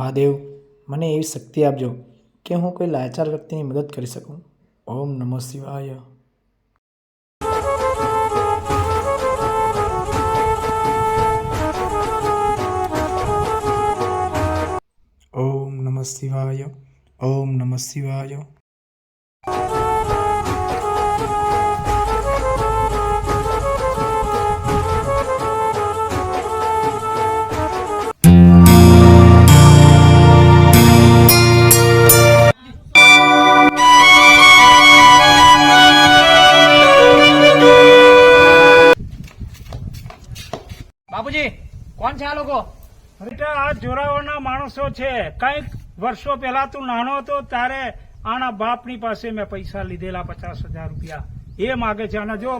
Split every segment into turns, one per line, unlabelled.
મહાદેવ મને એવી શક્તિ આપજો કે હું કોઈ લાચાર વ્યક્તિની મદદ કરી શકું. ઓમ નમઃ શિવાય. ઓમ નમઃ શિવાય. ઓમ નમઃ શિવાય.
બાપુજી, કોણ છે આ લોકો?
બેટા, આ જોરાવરના માણસો છે. કઈક વર્ષો પહેલા તું નાનો હતો ત્યારે આના બાપની પાસે મેં પૈસા લીધેલા 50,000 રૂપિયા. એ માગે છે અને જો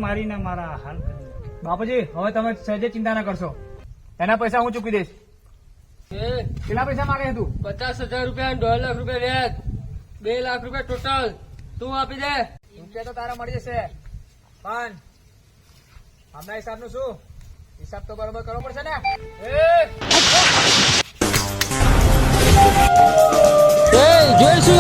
મારીને મારા હાલ કરી નાખ્યા.
બાપુજી, હવે તમે સહેજે ચિંતા ના કરશો. એના પૈસા હું ચૂકી દઈશ. કેટલા પૈસા માંગે છે તું?
50,000 રૂપિયા, 1.5 લાખ રૂપિયા વ્યાજ, 2 લાખ રૂપિયા ટોટલ. તું આપી દે.
રૂપિયા તો તારા મળી જશે, પણ હમણાં હિસાબનું શું? હિસાબ તો બરોબર કરવો પડશે ને.
જોઈશું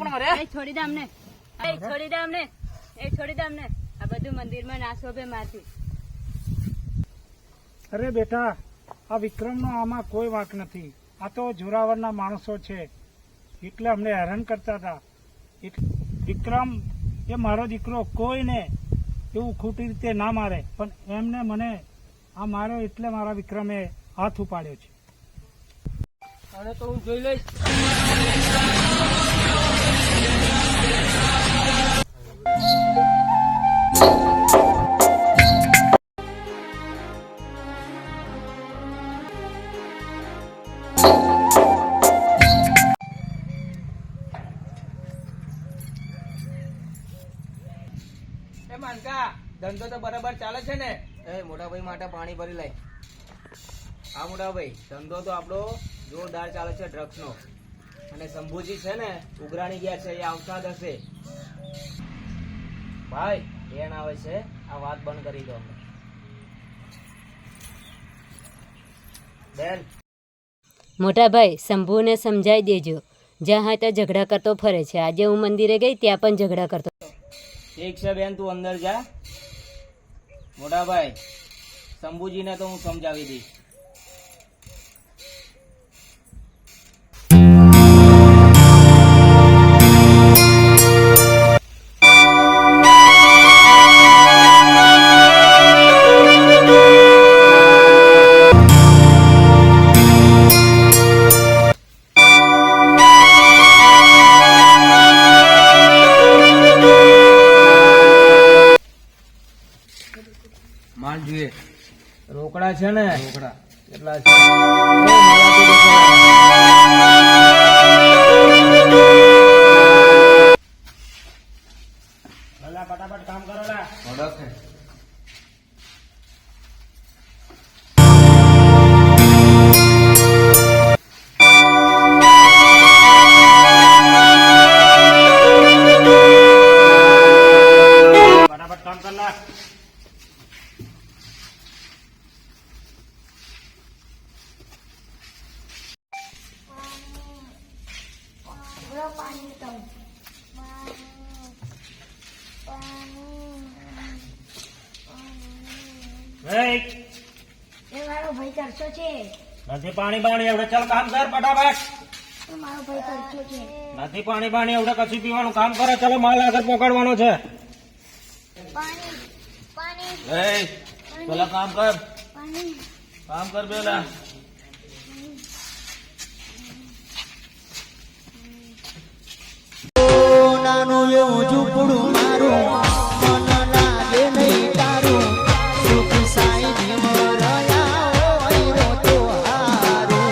મારા
છોડી દે અમને, છોડી દે અમને. આ બધું મંદિરમાં ના શોભે માથી.
અરે બેટા, આ વિક્રમનો આમાં કોઈ વાંક નથી. આ તો જોરાવરના માણસો છે એટલે અમને હેરાન કરતા હતા. વિક્રમ એ મારો દીકરો કોઈને એવું ખોટી રીતે ના મારે, પણ એમને મને આ માર્યો એટલે મારા વિક્રમે હાથ ઉપાડ્યો છે.
હવે તો હું જોઈ લઈશ.
માનકા, ધંધો તો બરાબર ચાલે છે ને?
એ મોટા ભાઈ માટે પાણી ભરી લાય. હા મોટા ભાઈ, ધંધો તો આપણો જોરદાર ચાલે છે ડ્રગ્સ નો. અને શંભુજી છે ને ઉઘરાણી ગયા છે, એ આવતા જ હશે. ભાઈ એન આવે છે, આ વાત બંધ કરી દો. બેન,
મોટા ભાઈ, શંભુને સમજાઈ દેજો. જ્યાં હોય ત્યાં ઝઘડા કરતો ફરે છે. આજે હું મંદિરે ગઈ ત્યાં પણ ઝઘડા કરતો.
ઠીક છે બેન, તું અંદર જા. મોટા ભાઈ, શંભુજીને તો હું સમજાવી દઈશ.
માલ જોઈએ?
રોકડા છે ને?
રોકડા
કેટલા છે? ફટાફટ કામ કરો લા.
ઓર્ડર છે.
ફટાફટ કામ કર લા.
મારો ભાઈ તરસો છે.
નથી પાણી બાણી એવડે, ચાલ કામ કર ફટાફટ.
મારો ભાઈ તરસો છે.
નથી પાણી બાણી એવડે, કશું પીવાનું કામ કરો. ચાલો માલ આગળ પકડવાનો છે.
પાણી પાણી
એ
પેલા કામ કર,
પાણી
કામ કર પેલા.
નાનું એવું ઝૂંપડું મારું મન લાગે નહીં તારું સુખ સાઈ ભીમ રહ્યા હોય તો હારું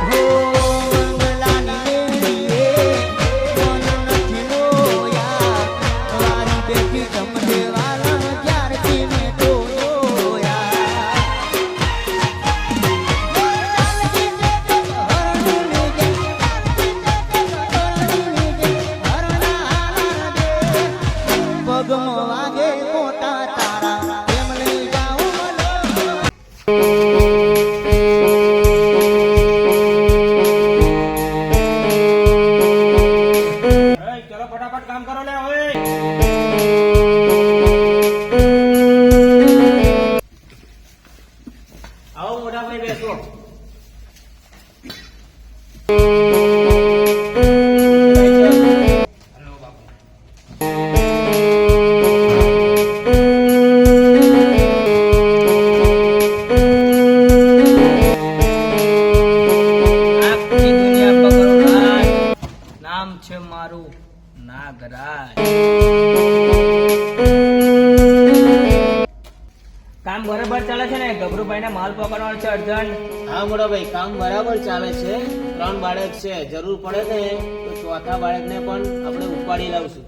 હો બંગલાની લેડીએ મન નથી લોયા મારી બેટી ગમતે વાલા ત્યારથી મેં તો જોયા પગમાં વાગે મોટા તારા એમ લઈ જાઉં
ચલો ફટાફટ કામ કરો લે હવે.
આવો મોટા ભાઈ બેસો. આખી દુનિયા પકડો રાજ. નામ છે મારું નાગરાજ. કામ બરાબર ચાલે છે ને? ગભરુભાઈ ને માલ પકડવાનો છે અર્જન્ટ. હા મોટા ભાઈ, કામ બરાબર ચાલે છે. 3 બાળક છે, જરૂર પડે ને તો ચોથા બાળકને પણ આપણે ઉપાડી લાવશું.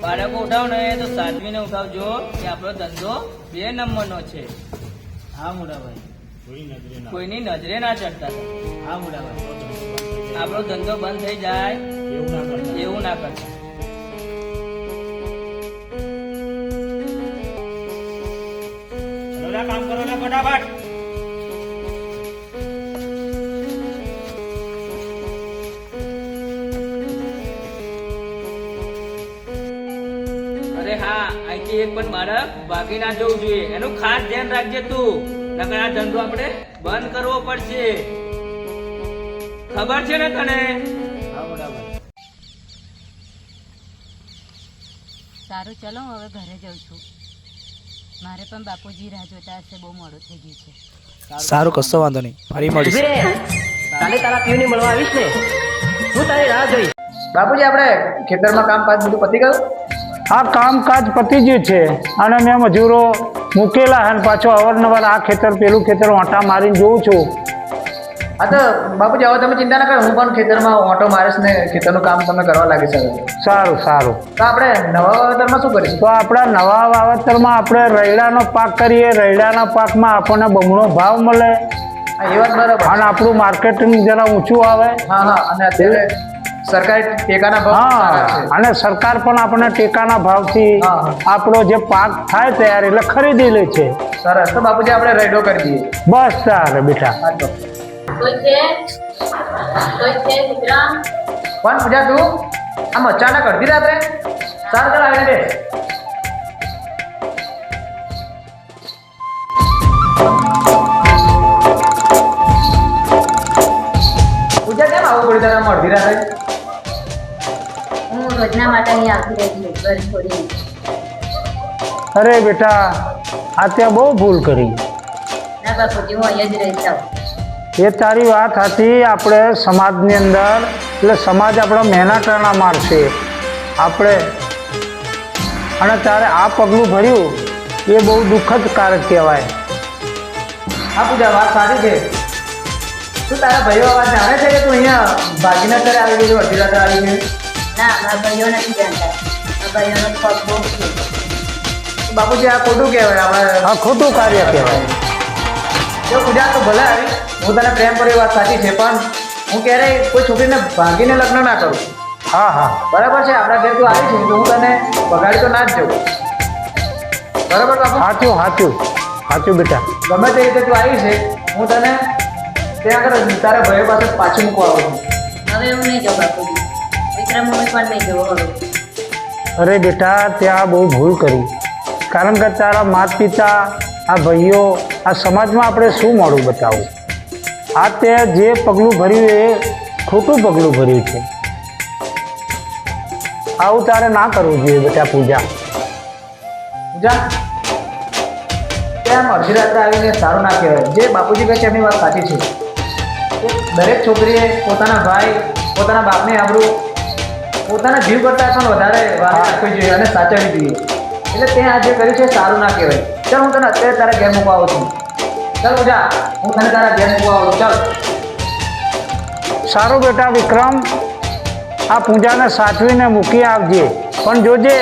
બાળકો ઉઠાવ ને તો સાધવીને ઉઠાવજો કે આપણો ધંધો 2 નંબરનો છે. હા મોટા ભાઈ, કોઈની નજરે ના ચડતા. હા મોટા ભાઈ, આપણો ધંધો બંધ થઈ જાય એવું ના કરતા.
કામ કરો લે ફટાફટ.
અરે હા, અહીંથી એક પણ બાળક ભાગી ના જવું જોઈએ, એનું ખાસ ધ્યાન રાખજે તું. નકર આ ધંધો આપણે બંધ કરવો પડશે. ખબર છે ને તને? હા બરાબર.
સારું ચલો હું હવે ઘરે જાઉં છું. મારે પણ બાપુજી રાહ જોતા હશે, બહુ મોડું થઈ ગયું છે.
સારું, કશો વાંધો નહીં, ફરી મળીશું.
કાલે તારા પીવને મળવા આવીશ ને, હું તારી રાહ જોઈશ. બાપુજી, આપણે ખેતરમાં કામકાજ બધું પતી ગયું?
આ કામકાજ પતી ગયું છે અને મેં મજૂરો મૂકેલા અને પાછો અવારનવાર આ ખેતર પેલું ખેતર ઓંટા મારીને જોઉં છું.
હા તો બાપુજી, હવે તમે ચિંતા ના કરો, હું પણ ખેતરમાં ઓટો મારીશ ને ખેતરનું કામ તમે કરવા લાગી શકો.
સારું સારું.
તો આપણે નવા વાવેતરમાં શું કરીશું?
તો આપણા નવા વાવેતરમાં આપણે રૈડાનો પાક કરીએ. રૈડાના પાકમાં આપણને બમણો ભાવ મળે
હા, એ વાત બરાબર.
અને આપણું માર્કેટિંગ જરા ઊંચું આવે.
હા હા, અને અત્યારે સરકારી ટેકાના ભાવ સારા
હા,
છે.
અને સરકાર પણ આપણને ટેકાના ભાવથી
હા.
આપણો જે પાક થાય તૈયાર એટલે ખરીદી લે છે.
સરસ. તો બાપુજી, આપણે રાઈડો કરી દઈએ.
બસ તારે બેટા.
હા તો
કોઈ છે વિક્રમ?
કોણ પૂજા તું? આમ અચાનક અડધી રાત્રે? સારું ચાલ, આવીને બેસ. પૂજા, કેમ આવું પડ્યું તારે આમ અડધી રાત્રે?
હું રોજના માટે અહીં આવતી રહી છું ઘર છોડીને.
અરે બેટા, આ ત્યાં બહુ ભૂલ કરી.
ના બાપુજી, હું અહીંયા જ રહી જાઉં.
એ તારી વાત હતી. આપણે સમાજની અંદર એટલે સમાજ આપણો મહેનતાણા મારશે આપણે, અને તારે આ પગલું ભર્યું એ બહુ દુઃખદ કારક કહેવાય.
હા પૂજા, વાત સારી છે. શું તારા ભાઈઓ આ વાત જાણે છે કે તું અહીંયા ભાગીને અત્યારે આવી ગયું, અડધી રાત્રે આવી ગયું?
ના, મારા ભાઈઓ નથી જાણતા. મારા ભાઈઓનો પગ બહુ છે.
બાપુજી, આ ખોટું કહેવાય. આપણે
આ ખોટું કાર્ય કહેવાય.
જો પૂજા, તો ભલે આવી, હું તને પ્રેમ કરી, વાત સાચી છે, પણ હું ક્યારેય કોઈ છોકરીને ભાગીને લગ્ન ના કરું.
હા હા,
બરાબર છે? આપણા ઘેર તું આવી છે તો હું તને બગાડી તો ના જ જવું. બરાબર બાપુ?
સાચું સાચું સાચું બેટા.
ગમે તે રીતે તું આવી છે, હું તને ત્યાં આગળ તારા ભાઈઓ પાસે પાછું મૂકવા આવું છું.
હવે હું નહીં જાઉં બાપુજી. વિક્રમ હું પણ નહીં જવું હવે.
અરે બેટા, ત્યાં બહુ ભૂલ કરી. કારણ કે તારા માતા પિતા, આ ભાઈઓ, આ સમાજમાં આપણે શું મોડું બતાવવું. આ તે જે પગલું ભર્યું એ ખોટું પગલું ભર્યું છે. આવું તારે ના કરવું જોઈએ બેટા પૂજા.
પૂજા કેમ અડધી રાત્રે આવીને સારું ના કહેવાય. જે બાપુજી કહે છે એમની વાત સાચી છે. દરેક છોકરીએ પોતાના ભાઈ પોતાના બાપની આબરૂ પોતાના જીવ કરતાં પણ વધારે વાત રાખવી જોઈએ અને સાચવવી જોઈએ. એટલે તે આ જે કર્યું છે એ સારું ના કહેવાય. ચાલ હું તને અત્યારે તારા ઘેર મૂકવા આવું છું. ચાલ પૂજા હું તને તારા ઘેર મૂકવા આવું છું. ચાલ.
સારું બેટા વિક્રમ, આ પૂજાને સાચવીને મૂકી આવજે, પણ જોજે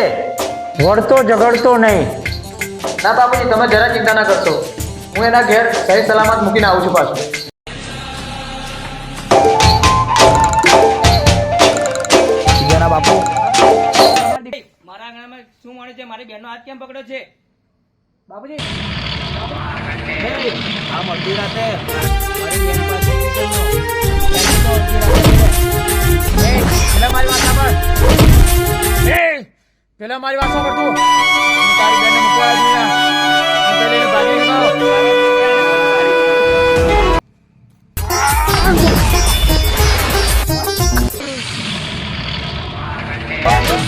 વળતો ઝઘડતો નહીં.
ના બાપુજી તમે જરા ચિંતા ના કરશો. હું એના ઘેર સહી સલામત મૂકીને આવું છું પાછું.
બીજાના બાપુ
મારા આંગણામાં શું મળે છે? મારી બેનનો હાથ કેમ પકડ્યો છે?
બાપુજી
આ અડધી રાતે મારી બેન પાસે
પેલા મારી વાત સાંભળ. પેલા મારી વાત સાંભળ તું. હું તારી બેનને મૂકવા આવ્યો છું અહીંયા. હું પેલી એને ભાગી ગયો.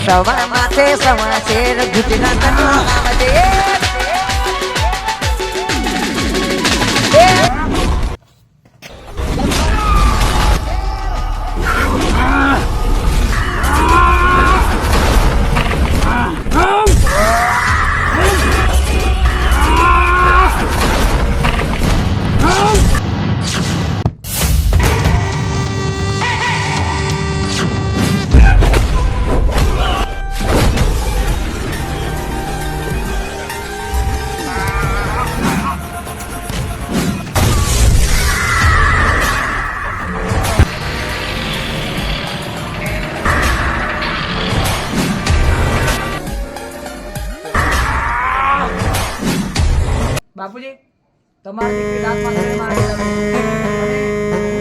સવા માથે સવા શેર ઘૂંટના કનવા આવજે.
બાપુજી તમારી દીકરી દાંત માથે મારી અને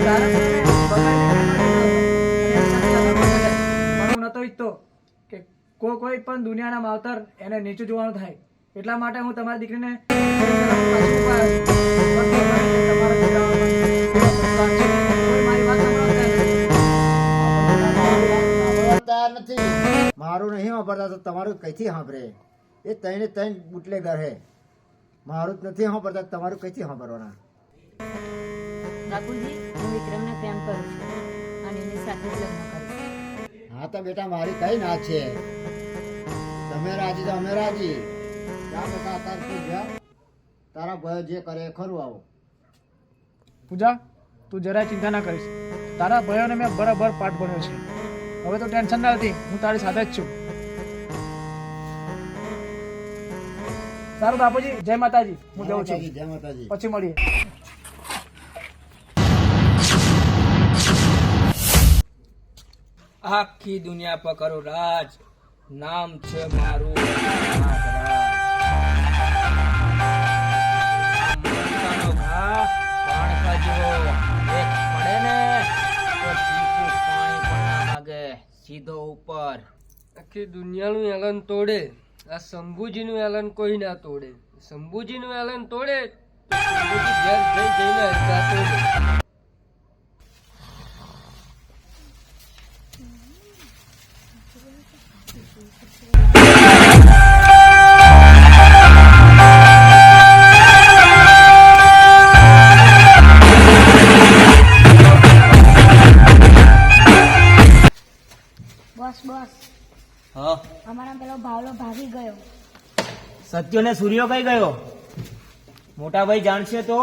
તારા છે ને પણ હું નતો ઈચ્છતો કે કોઈ પણ દુનિયાના માવતર એને નીચું જોવાનું થાય. એટલા માટે હું તમારી દીકરીને પાછી મૂકવા આવ્યો છું. પણ તમારા દીકરાઓમાં એવા સંસ્કાર છે. કોઈ મારી વાત સાંભળતા નથી.
મારું નહીં વાપરતા તો તમારું કઈથી સાંભળે? એ તઈને તઈને બુટલેગર હે. મારું જ નથી સાંભળતા તમારું કઈથી સાંભળવાના?
બાપુજી, હું વિક્રમને પ્રેમ કરું છું અને એની સાથે જ લગ્ન કરીશ.
હા તો બેટા મારી કઈ ના છે. તમે રાજી તો અમે રાજી. જા બેટા અત્યારે તું જા. તારા ભાઈ જે કરે એ ખરું. આવો
પૂજા તું જરાય ચિંતા ના કરીશ. તારા ભાઈઓને મેં બરાબર પાઠ ભણ્યો છે. હવે તો ટેન્શન ના હતી. હું તારી સાથે જ છું. સારું બાપુજી, જય માતાજી. હું જઉં છું.
જય માતાજી.
પછી મળીએ.
આખી દુનિયા પર કરો રાજ. નામ છે મારું મમતાનો ઘા પાણકા જેવો. એક પડે ને તો ટીપું પાણી પણ ના લાગે, સીધો ઉપર.
આખી દુનિયાનું એલન તોડે, આ શંભુજીનું એલન કોઈ ના તોડે. શંભુજીનું એલન તોડે તો શંભુજી ઘેર જઈને હરકા તોડે.
બોસ બોસ
હા,
અમારા પેલો ભાવલો ભાગી ગયો.
સત્યો ને સૂર્યો કઈ ગયો? મોટા ભાઈ જાણશે તો?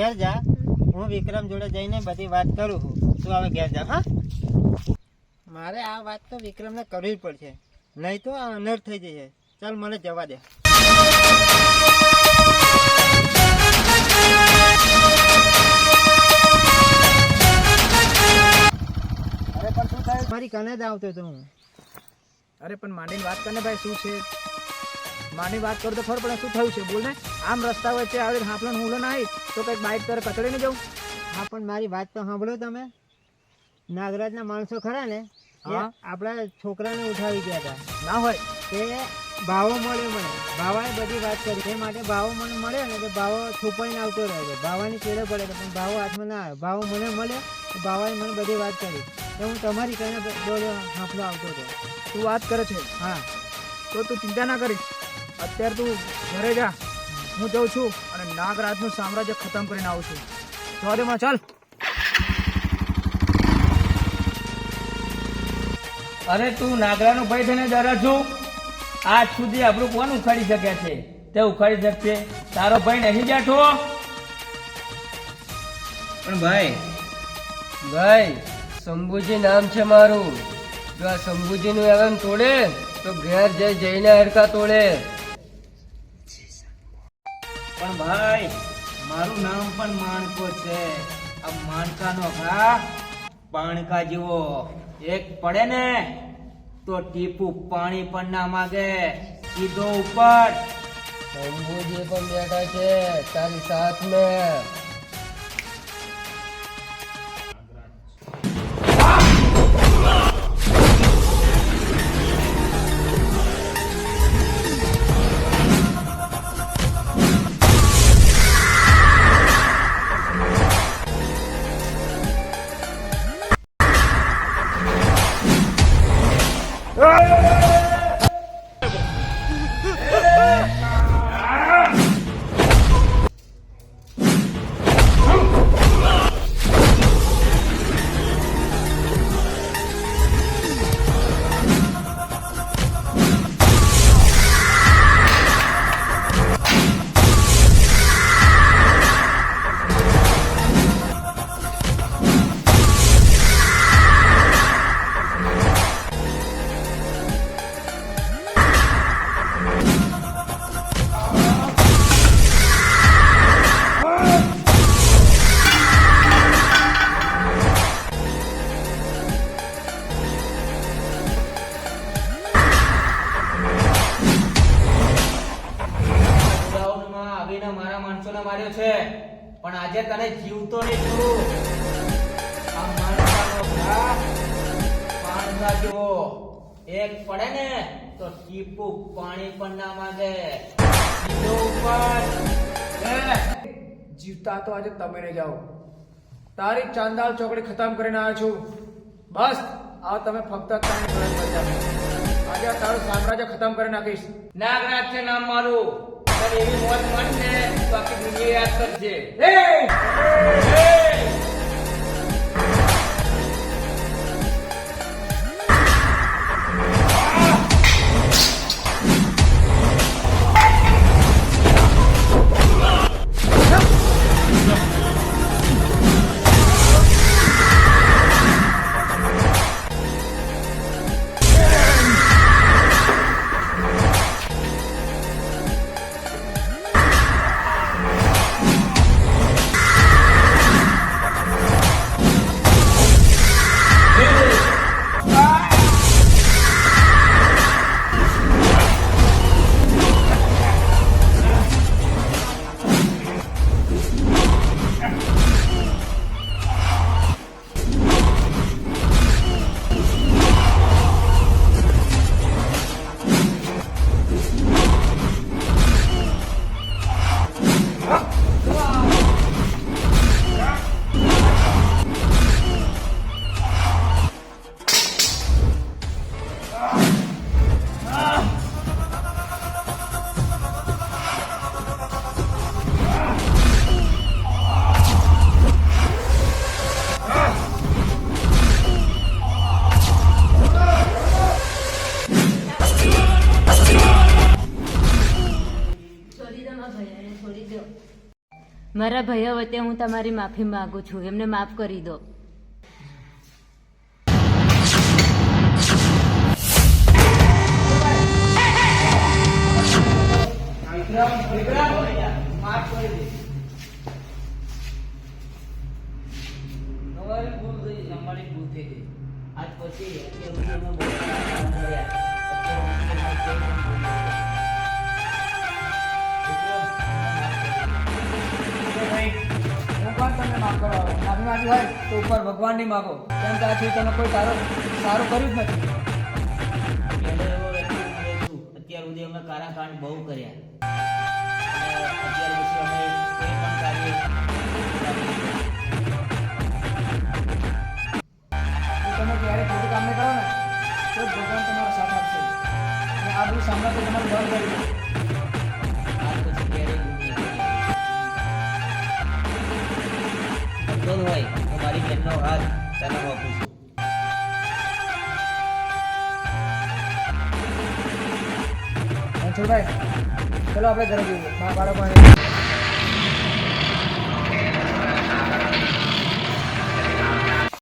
ઘેર જા, હું વિક્રમ જોડે જઈને બધી વાત કરું છું. તું હવે ઘેર જા. હા, મારે આ વાત તો વિક્રમને કરવી પડશે, નહીં તો આ અનર્થ થઈ જશે. ચાલ મને જવા દે.
અરે પણ શું થાય?
મારી કને જ આવતો હતો હું.
અરે પણ માંડીને વાત કરને ભાઈ, શું છે માંડીને વાત કરું તો ખબર પડે શું થયું છે. બોલ ને. આમ રસ્તા વચ્ચે આવી હાફલો હુલો ના આવી તો કંઈક બાઇક તરફ કચડીને જવું.
હા, પણ મારી વાત તો સાંભળો તમે. નાગરાજના માણસો ખરા ને, એ
હા.
આપણા છોકરાને ઉઠાવી ગયા હતા.
ના હોય
તે ભાવો મળ્યો મને. ભાવાએ બધી વાત કરી. એ માટે ભાવો મને મળ્યો ને, તો ભાવો છુપાઈને આવતો રહ્યો છે. ભાવાની ચેડે પડે તો પણ ભાવો હાથમાં ના આવ્યો. ભાવો મને મળ્યો તો ભાવાએ મને બધી વાત કરી. તો હું તમારી કને જોડે હાફલો આવતો હતો.
તું વાત કરે છે.
હા,
તો તું ચિંતા ના કરીશ. અત્યારે તું ઘરે જા, હું જઉં છું અને નાગરાજનું સામ્રાજ્ય ખતમ કરીને આવું છું. જવા દે મને, ચાલ.
અરે તું નાગરાનો ભાઈ થઈને ડરે છું? આજ સુધી આપણું કોણ ઉખાડી શકે છે? તે ઉખાડી શકશે? તારો ભાઈ નહીં બેઠો? પણ
ભાઈ શંભુજી નામ છે મારું. જો આ શંભુજીનું એલન તોડે તો ઘેર જઈને હરકા તોડે.
પણ ભાઈ મારું નામ પણ માણકો છે. આ માણકાનો ઘા પાણકા જેવો. એક પડે ને તો ટીપું પાણી પણ ના માગે, સીધો ઉપર.
શંભુજી પણ બેઠા છે તારી સાથ મેં.
મારા માણસોને માર્યો છે, પણ આજે તને જીવતો નહીં છોડું. આ માણસાનો ઘા પાણકા જેવો. એક પડે ને તો ટીપું પાણી પણ ના માંગે, સીધો ઉપર.
જીવતા તો આજે તમે નહીં જાઓ. તારી ચાંદાલ ચોકડી ખતમ કરીને આવ્યો છું. બસ આ તમે ફક્ત ત્રણ વર્ષ બચ્યા. આજે તારું સામ્રાજ્ય ખતમ કરી નાખીશ.
નાગરાજ છે નામ મારું. તને એવી મોત મળશે તો આખી દુનિયા યાદ કરશે.
મારા ભાઈઓ વચ્ચે હું તમારી માફી માગું છું, એમને માફ કરી દો.
તમારી ભૂલ થઈ ગઈ, અમારી ભૂલ થઈ ગઈ. આજ પછી અત્યાર સુધી અમે બહુ કામ કર્યા.
ભગવાન તમને માફ કરો. માફી માંગી હોય તો ઉપર ભગવાનની માગો, કેમ કે આથી તમે કોઈ સારું કર્યું જ નથી.
પહેલો એવો વ્યક્તિ હું છું. અત્યાર સુધી અમે કારાકાંડ બહુ કર્યા અને અત્યાર પછી અમે કોઈ પણ કાર્ય
તમે ક્યારે ખોટું કામ નહીં કરો ને તો જ ભગવાન તમારો સાથ આપશે અને આ બધું સાંભળવા તો તમારે જવાબદારી છે.
આજ પછી ક્યારેય ભૂલ નહીં કરીએ. ધંધો હોય તો મારી બહેનનો હાથ તને આપું છું.
રણછોડભાઈ ચલો આપણે ઘરે જઈએ. બાળકોને